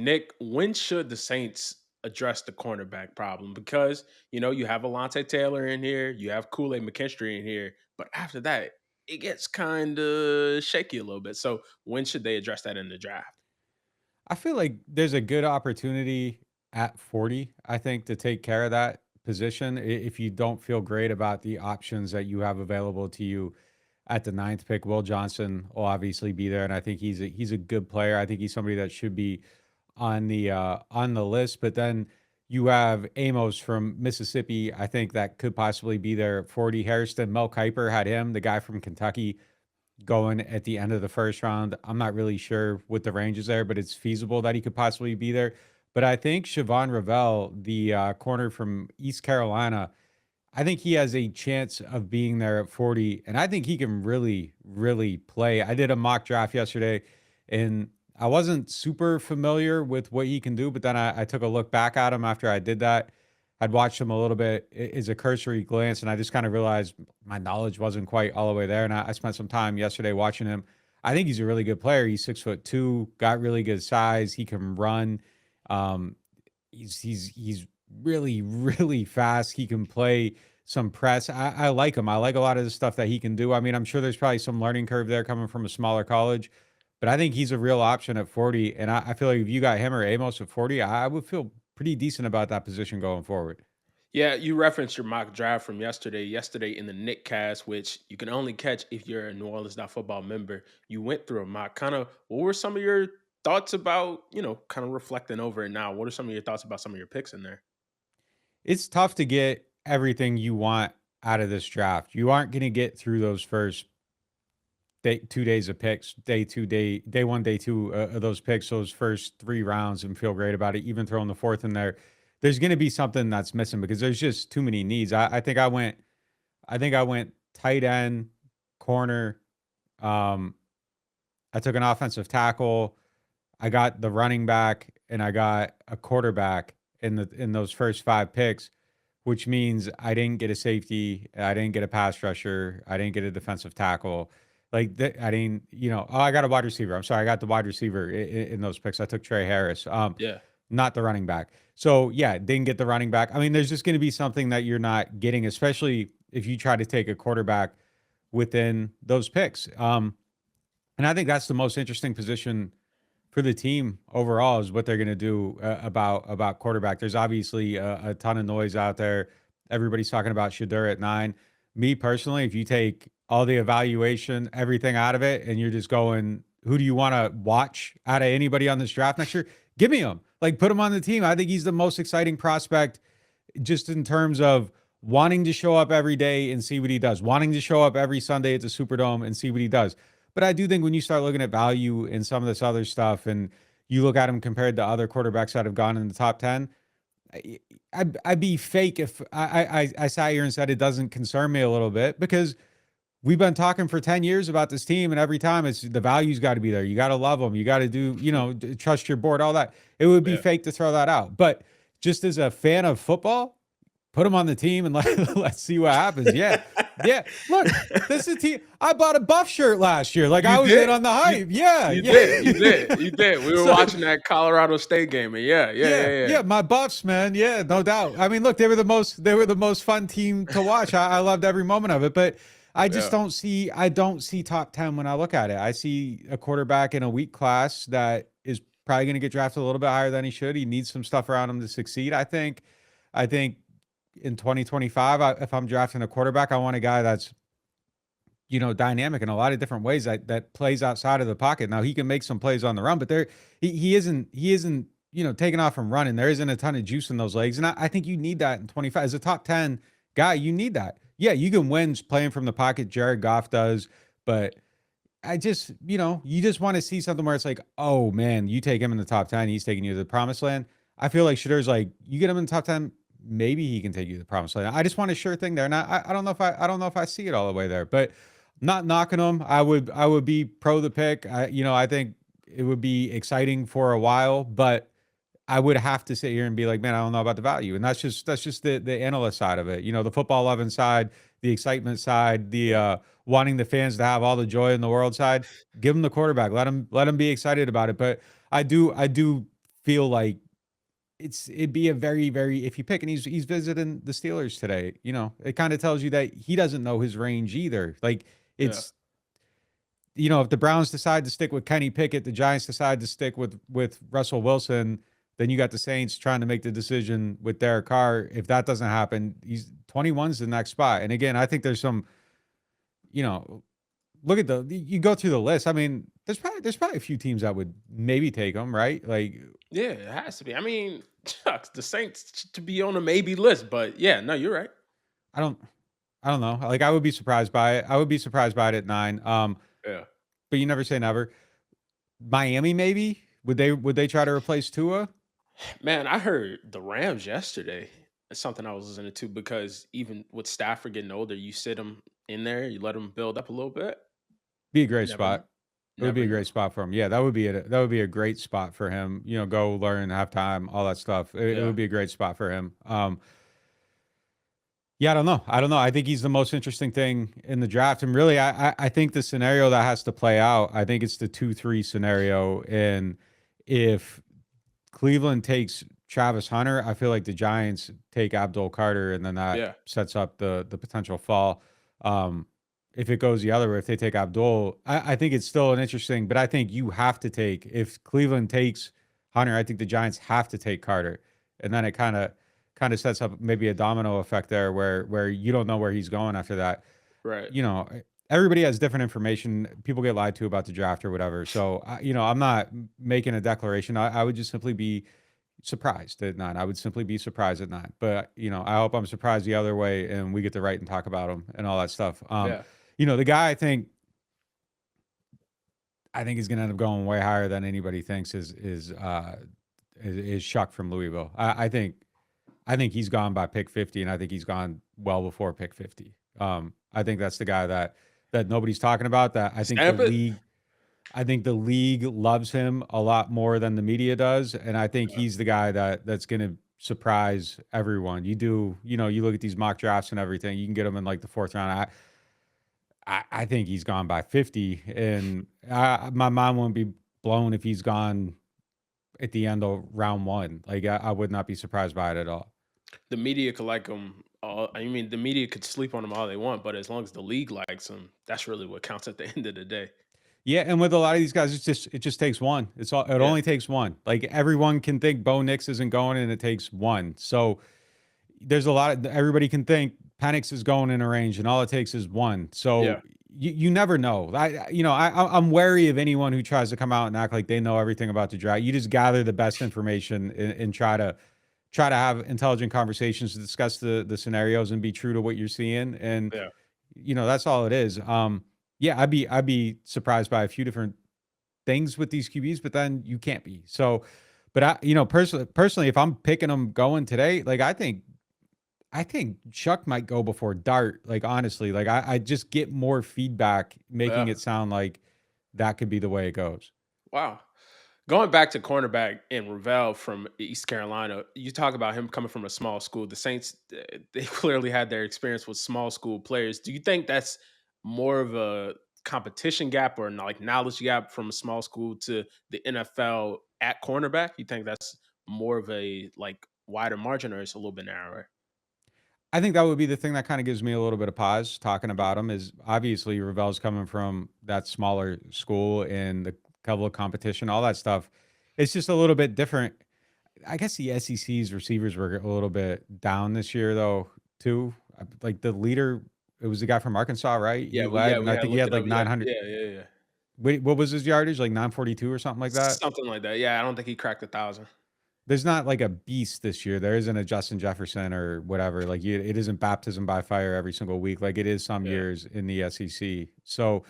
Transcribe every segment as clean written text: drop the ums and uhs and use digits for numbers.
Nick, when should the Saints address the cornerback problem? Because, you have Alontae Taylor in here, you have Kool-Aid McKinstry in here, but after that, it gets kind of shaky a little bit. So when should they address that in the draft? I feel like there's a good opportunity at 40, I think, to take care of that position if you don't feel great about the options that you have available to you at the ninth pick. Will Johnson will obviously be there, and I think he's a good player. I think he's somebody that should be on the list. But then you have Amos from Mississippi. I think that could possibly be there at 40. Harrison, Mel Kiper had him, the guy from Kentucky, going at the end of the first round. I'm not really sure what the range is there, but it's feasible that he could possibly be there. But I think Siobhan Ravel, the corner from East Carolina, I think he has a chance of being there at 40, and I think he can really, really play. I did a mock draft yesterday, and I wasn't super familiar with what he can do, but then I took a look back at him after I did that. I'd watched him a little bit as a cursory glance, and I just kind of realized my knowledge wasn't quite all the way there. And I spent some time yesterday watching him. I think he's a really good player. He's 6'2", got really good size. He can run. Um, he's really, really fast. He can play some press. I like him. I like a lot of the stuff that he can do. I mean, I'm sure there's probably some learning curve there coming from a smaller college, but I think he's a real option at 40. And I feel like if you got him or Amos at 40, I would feel pretty decent about that position going forward. Yeah, you referenced your mock draft from yesterday. Yesterday in the Nick cast, which you can only catch if you're a New Orleans.Football member, you went through a mock. Kind of, what were some of your thoughts about, kind of reflecting over it now? What are some of your thoughts about some of your picks in there? It's tough to get everything you want out of this draft. You aren't going to get through those first 2 days of picks, day one, day two of those picks, those first 3 rounds, and feel great about it. Even throwing the fourth in there, there's going to be something that's missing because there's just too many needs. I think I went tight end, corner. Um, I took an offensive tackle. I got the running back, and I got a quarterback in those first 5 picks, which means I didn't get a safety, I didn't get a pass rusher, I didn't get a defensive tackle. I didn't, oh, I got a wide receiver. I'm sorry, I got the wide receiver in those picks. I took Trey Harris, Yeah. not the running back. So yeah, didn't get the running back. I mean, there's just going to be something that you're not getting, especially if you try to take a quarterback within those picks. And I think that's the most interesting position for the team overall is what they're going to do about quarterback. There's obviously a ton of noise out there. Everybody's talking about Shadur at 9. Me personally, if you take all the evaluation, everything out of it, and you're just going, who do you want to watch out of anybody on this draft next year? Give me him. Like, put him on the team. I think he's the most exciting prospect just in terms of wanting to show up every day and see what he does, wanting to show up every Sunday at the Superdome and see what he does. But I do think when you start looking at value in some of this other stuff and you look at him compared to other quarterbacks that have gone in the top 10, I'd be fake if I sat here and said it doesn't concern me a little bit because we've been talking for 10 years about this team, and every time it's the value's got to be there. You got to love them. You got to do, trust your board, all that. It would be Yeah. fake to throw that out. But just as a fan of football, put them on the team and let's see what happens. Yeah. Yeah. Look, this is a team. I bought a Buff shirt last year. Like You I was in did. on the You hype. Yeah. you Yeah. did. You did. You did. We were So watching that Colorado State game, and yeah, yeah, yeah, yeah, yeah, my Buffs, man. Yeah, no doubt. I mean, look, they were the most fun team to watch. I loved every moment of it, but I yeah. just don't see top 10 when I look at it. I see a quarterback in a weak class that is probably going to get drafted a little bit higher than he should. He needs some stuff around him to succeed. I think in 2025, if I'm drafting a quarterback, I want a guy that's dynamic in a lot of different ways that plays outside of the pocket. Now he can make some plays on the run, but he isn't taking off and running. There isn't a ton of juice in those legs, and I think you need that in 25 as a top 10 guy. You need that. Yeah, you can win playing from the pocket. Jared Goff does, but you just want to see something where it's like, oh man, you take him in the top 10, he's taking you to the promised land. I feel like Shadur's like, you get him in the top 10, maybe he can take you to the promised land. I just want a sure thing there. And I don't know if I see it all the way there, but not knocking them. I would be pro the pick. I think it would be exciting for a while, but I would have to sit here and be like, man, I don't know about the value. And that's just the analyst side of it. The football loving side, the excitement side, the wanting the fans to have all the joy in the world side. Give them the quarterback. Let them be excited about it. But I do feel like it'd be a very, very if you pick and he's visiting the Steelers today, it kind of tells you that he doesn't know his range either. Like Yeah. it's if the Browns decide to stick with Kenny Pickett, the Giants decide to stick with Russell Wilson, then you got the Saints trying to make the decision with Derek Carr. If that doesn't happen, he's 21's the next spot. And again, I think there's some, you know, look at you go through the list. I mean, there's probably a few teams that would maybe take him, right? Like Yeah, it has to be. I mean, shucks, the Saints to be on a maybe list, but yeah, no, you're right. I don't I don't know. Like I would be surprised by it. I would be surprised by it at 9. Yeah. But you never say never. Miami maybe? Would they try to replace Tua? Man, I heard the Rams yesterday. It's something I was listening to because even with Stafford getting older, you sit him in there, you let him build up a little bit. Be a great You never know. spot. It would be Never a know. great spot for him. Yeah, that would be a great spot for him. Go learn, have time, all that stuff. It Yeah. would be a great spot for him. Yeah, I don't know. I don't know. I think he's the most interesting thing in the draft, and really, I think the scenario that has to play out. I think it's the 2-3 scenario, and if Cleveland takes Travis Hunter, I feel like the Giants take Abdul Carter, and then that Yeah. sets up the potential fall. Um, if it goes the other way, if they take Abdul, I think it's still an interesting, but I think you have to take if Cleveland takes Hunter, I think the Giants have to take Carter, and then it kind of sets up maybe a domino effect there where you don't know where he's going after that. Right. You know, everybody has different information. People get lied to about the draft or whatever. So, I'm not making a declaration. I would just simply be surprised at not. I would simply be surprised at not. But, I hope I'm surprised the other way and we get to write and talk about him and all that stuff. Yeah. The guy I think he's going to end up going way higher than anybody thinks is Shuck from Louisville. I think he's gone by pick 50, and I think he's gone well before pick 50. I think that's the guy that nobody's talking about. That Stamp it. I think the league loves him a lot more than the media does, and I think Yeah. he's the guy that's going to surprise everyone. You look at these mock drafts and everything. You can get him in like the fourth round. I think he's gone by 50, and my mind won't be blown if he's gone at the end of round one. Like I would not be surprised by it at all. The media could like him. I mean, the media could sleep on him all they want, but as long as the league likes him, that's really what counts at the end of the day. Yeah, and with a lot of these guys, it just takes one. It Yeah. only takes one. Like everyone can think Bo Nix isn't going, and it takes one. So there's a lot of everybody can think Penix is going in a range, and all it takes is one. Yeah. So you never know. I'm wary of anyone who tries to come out and act like they know everything about the draft. You just gather the best information and try to have intelligent conversations to discuss the scenarios and be true to what you're seeing. And Yeah. that's all it is. Yeah, I'd be surprised by a few different things with these QBs, but then you can't be. So, but personally, if I'm picking them going today, like I think Chuck might go before Dart. Like honestly, like I just get more feedback making Yeah. it sound like that could be the way it goes. Wow. Going back to cornerback and Ravel from East Carolina, you talk about him coming from a small school. The Saints, they clearly had their experience with small school players. Do you think that's more of a competition gap or like knowledge gap from a small school to the NFL at cornerback? You think that's more of a like wider margin or it's a little bit narrower? I think that would be the thing that kind of gives me a little bit of pause talking about him is obviously Ravel's coming from that smaller school and the level of competition, all that stuff. It's just a little bit different. I guess the SEC's receivers were a little bit down this year though, too. Like the leader, it was the guy from Arkansas, right? He Yeah, led, and we I had think he looked had it up. like Yeah, 900. yeah. Wait, what was his yardage? Like 942 or something like that? Something like that. Yeah, I don't think he cracked 1,000. There's not like a beast this year. There isn't a Justin Jefferson or whatever. Like it isn't baptism by fire every single week, like it is some Yeah, years in the SEC. So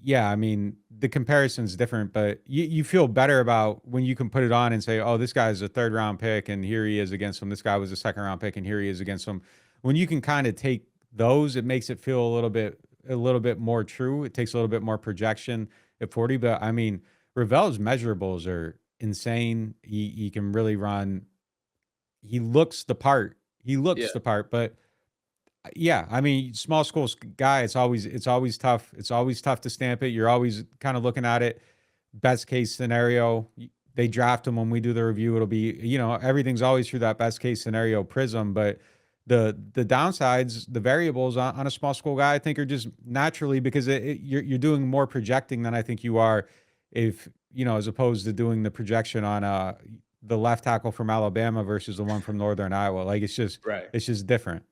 yeah, I mean the comparison's different, but you feel better about when you can put it on and say, oh, this guy's a third round pick and here he is against him. This guy was a second round pick and here he is against him. When you can kind of take those, it makes it feel a little bit more true. It takes a little bit more projection at 40. But I mean, Ravel's measurables are insane. He can really run. He looks the part. He yeah, looks the part, but yeah, I mean, small schools guy, it's always tough. It's always tough to stamp it. You're always kind of looking at it. Best case scenario. they draft them when we do the review, it'll be, everything's always through that best case scenario prism. But the downsides, the variables on a small school guy, I think are just naturally because you're doing more projecting than I think you are if, as opposed to doing the projection on the left tackle from Alabama versus the one from Northern Iowa. Like Right. it's just different.